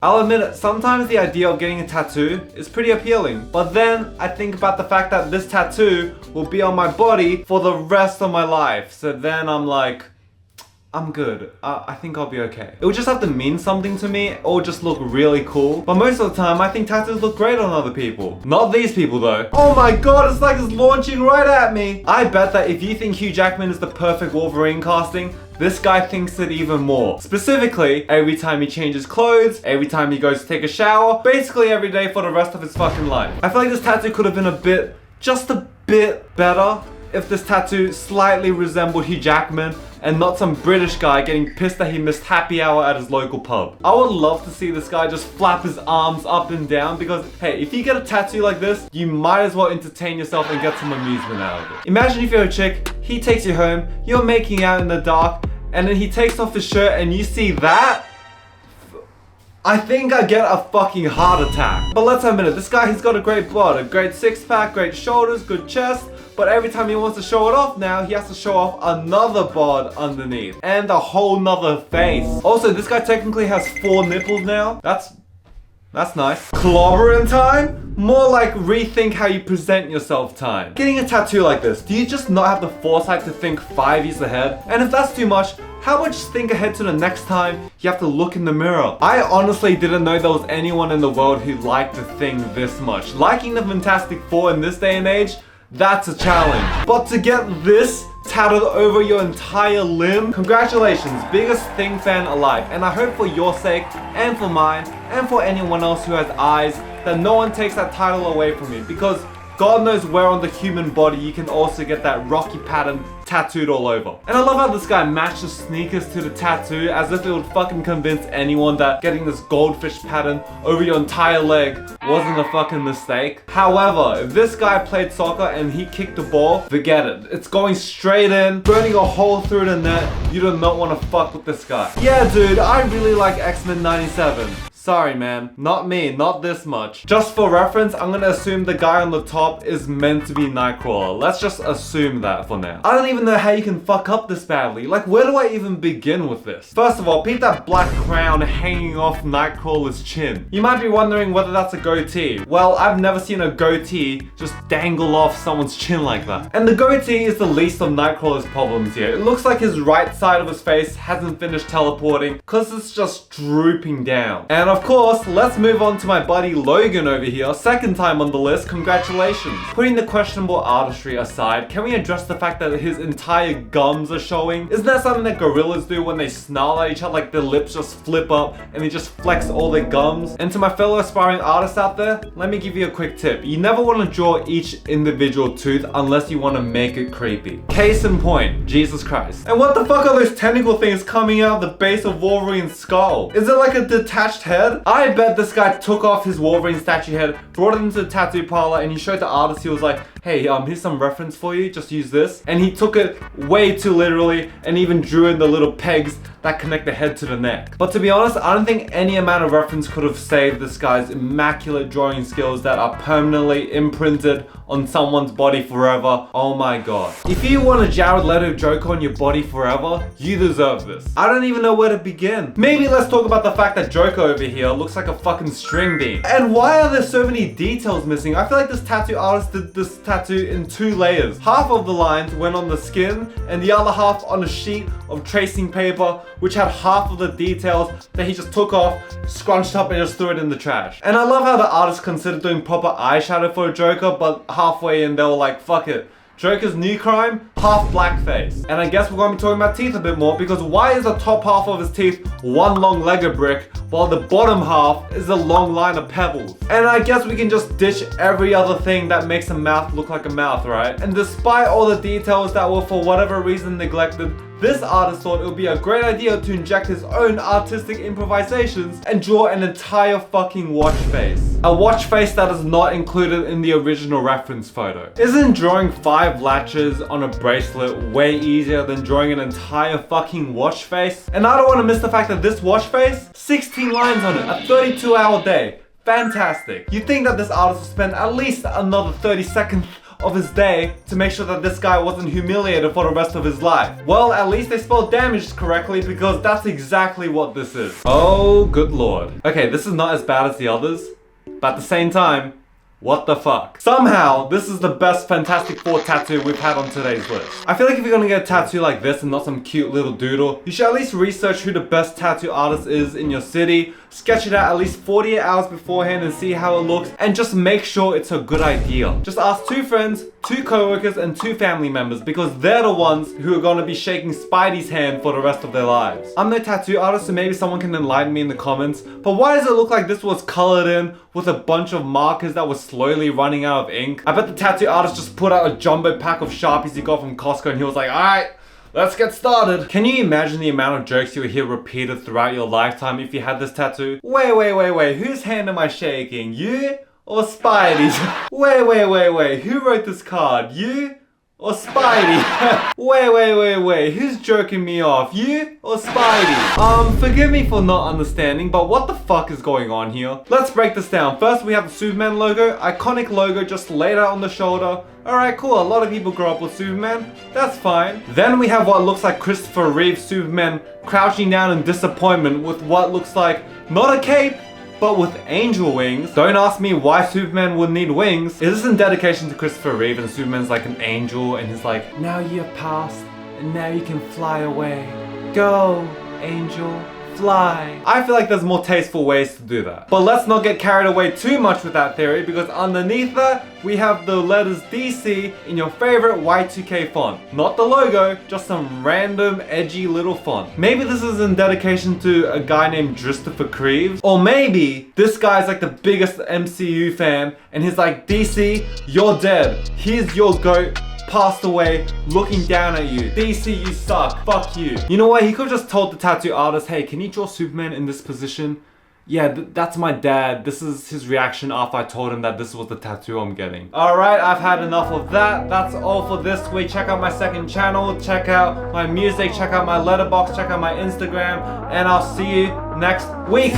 I'll admit it, sometimes the idea of getting a tattoo is pretty appealing, but then I think about the fact that this tattoo will be on my body for the rest of my life, so then I'm like, I'm good. I think I'll be okay. It would just have to mean something to me or just look really cool. But most of the time, I think tattoos look great on other people. Not these people though. Oh my god, it's like it's launching right at me. I bet that if you think Hugh Jackman is the perfect Wolverine casting, this guy thinks it even more. Specifically, every time he changes clothes, every time he goes to take a shower, basically every day for the rest of his fucking life. I feel like this tattoo could have been just a bit better if this tattoo slightly resembled Hugh Jackman and not some British guy getting pissed that he missed happy hour at his local pub. I would love to see this guy just flap his arms up and down because, hey, if you get a tattoo like this, you might as well entertain yourself and get some amusement out of it. Imagine if you're a chick, he takes you home, you're making out in the dark, and then he takes off his shirt and you see that? I think I get a fucking heart attack. But let's admit it, this guy, he's got a great bod, a great six pack, great shoulders, good chest. But every time he wants to show it off now, he has to show off another bod underneath. And a whole nother face. Also, this guy technically has 4 nipples now. That's nice. Clobbering time? More like rethink how you present yourself time. Getting a tattoo like this, do you just not have the foresight to think 5 years ahead? And if that's too much, how about just think ahead to the next time you have to look in the mirror? I honestly didn't know there was anyone in the world who liked to think this much. Liking the Fantastic Four in this day and age, that's a challenge. But to get this tattooed over your entire limb, congratulations, biggest Thing fan alive. And I hope for your sake, and for mine, and for anyone else who has eyes, that no one takes that title away from you, because God knows where on the human body you can also get that Rocky pattern tattooed all over. And I love how this guy matched the sneakers to the tattoo as if it would fucking convince anyone that getting this goldfish pattern over your entire leg wasn't a fucking mistake. However, if this guy played soccer and he kicked the ball, forget it. It's going straight in, burning a hole through the net. You do not want to fuck with this guy. Yeah, dude, I really like X-Men 97. Sorry man, not me, not this much. Just for reference, I'm gonna assume the guy on the top is meant to be Nightcrawler. Let's just assume that for now. I don't even know how you can fuck up this badly. Like, where do I even begin with this? First of all, peep that black crown hanging off Nightcrawler's chin. You might be wondering whether that's a goatee. Well, I've never seen a goatee just dangle off someone's chin like that. And the goatee is the least of Nightcrawler's problems here. It looks like his right side of his face hasn't finished teleporting because it's just drooping down. And of course, let's move on to my buddy Logan over here. Second time on the list, congratulations. Putting the questionable artistry aside, can we address the fact that his entire gums are showing? Isn't that something that gorillas do when they snarl at each other, like their lips just flip up and they just flex all their gums? And to my fellow aspiring artists out there, let me give you a quick tip. You never want to draw each individual tooth unless you want to make it creepy. Case in point, Jesus Christ. And what the fuck are those tentacle things coming out of the base of Wolverine's skull? Is it like a detached head? I bet this guy took off his Wolverine statue head, brought it into the tattoo parlor, and he showed the artist, he was like, hey, here's some reference for you, just use this. And he took it way too literally and even drew in the little pegs that connect the head to the neck. But to be honest, I don't think any amount of reference could have saved this guy's immaculate drawing skills that are permanently imprinted on someone's body forever. Oh my god. If you want a Jared Leto Joker on your body forever, you deserve this. I don't even know where to begin. Maybe let's talk about the fact that Joker over here looks like a fucking string bean. And why are there so many details missing? I feel like this tattoo artist did this tattoo in 2 layers. Half of the lines went on the skin and the other half on a sheet of tracing paper which had half of the details that he just took off, scrunched up and just threw it in the trash. And I love how the artist considered doing proper eyeshadow for a Joker, but halfway in they were like, fuck it. Joker's new crime, half blackface. And I guess we're going to be talking about teeth a bit more, because why is the top half of his teeth one long Lego brick while the bottom half is a long line of pebbles? And I guess we can just ditch every other thing that makes a mouth look like a mouth, right? And despite all the details that were for whatever reason neglected, this artist thought it would be a great idea to inject his own artistic improvisations and draw an entire fucking watch face. A watch face that is not included in the original reference photo. Isn't drawing 5 latches on a bracelet way easier than drawing an entire fucking watch face? And I don't want to miss the fact that this watch face, 16 lines on it, a 32-hour day. Fantastic. You'd think that this artist would spend at least another 30 seconds of his day to make sure that this guy wasn't humiliated for the rest of his life. Well, at least they spelled damaged correctly because that's exactly what this is. Oh, good lord. Okay, this is not as bad as the others, but at the same time, what the fuck? Somehow, this is the best Fantastic Four tattoo we've had on today's list. I feel like if you're gonna get a tattoo like this and not some cute little doodle, you should at least research who the best tattoo artist is in your city, sketch it out at least 48 hours beforehand and see how it looks, and just make sure it's a good idea. Just ask 2 friends, 2 co-workers, and 2 family members because they're the ones who are gonna be shaking Spidey's hand for the rest of their lives. I'm no tattoo artist, so maybe someone can enlighten me in the comments, but why does it look like this was colored in with a bunch of markers that was slowly running out of ink? I bet the tattoo artist just put out a jumbo pack of Sharpies he got from Costco and he was like, alright, let's get started. Can you imagine the amount of jokes you would hear repeated throughout your lifetime if you had this tattoo? Wait, whose hand am I shaking? You or Spidey's? Wait, who wrote this card? You or Spidey? wait, who's jerking me off? You or Spidey? Forgive me for not understanding, but what the fuck is going on here? Let's break this down. First, we have the Superman logo, iconic logo just laid out on the shoulder. Alright, cool, a lot of people grow up with Superman, that's fine. Then we have what looks like Christopher Reeve's Superman crouching down in disappointment with what looks like not a cape, but with angel wings. Don't ask me why Superman would need wings. Is this in dedication to Christopher Reeve and Superman's like an angel and he's like, now you have passed and now you can fly away. Go, angel, fly. I feel like there's more tasteful ways to do that. But let's not get carried away too much with that theory because underneath that, we have the letters DC in your favorite Y2K font. Not the logo, just some random edgy little font. Maybe this is in dedication to a guy named Christopher Reeves. Or maybe this guy's like the biggest MCU fan and he's like, DC, you're dead. Here's your goat. Passed away, looking down at you. DC, you suck. Fuck you. You know what? He could have just told the tattoo artist, hey, can you draw Superman in this position? Yeah, that's my dad. This is his reaction after I told him that this was the tattoo I'm getting. Alright, I've had enough of that. That's all for this week. Check out my second channel. Check out my music. Check out my letterbox. Check out my Instagram. And I'll see you next week.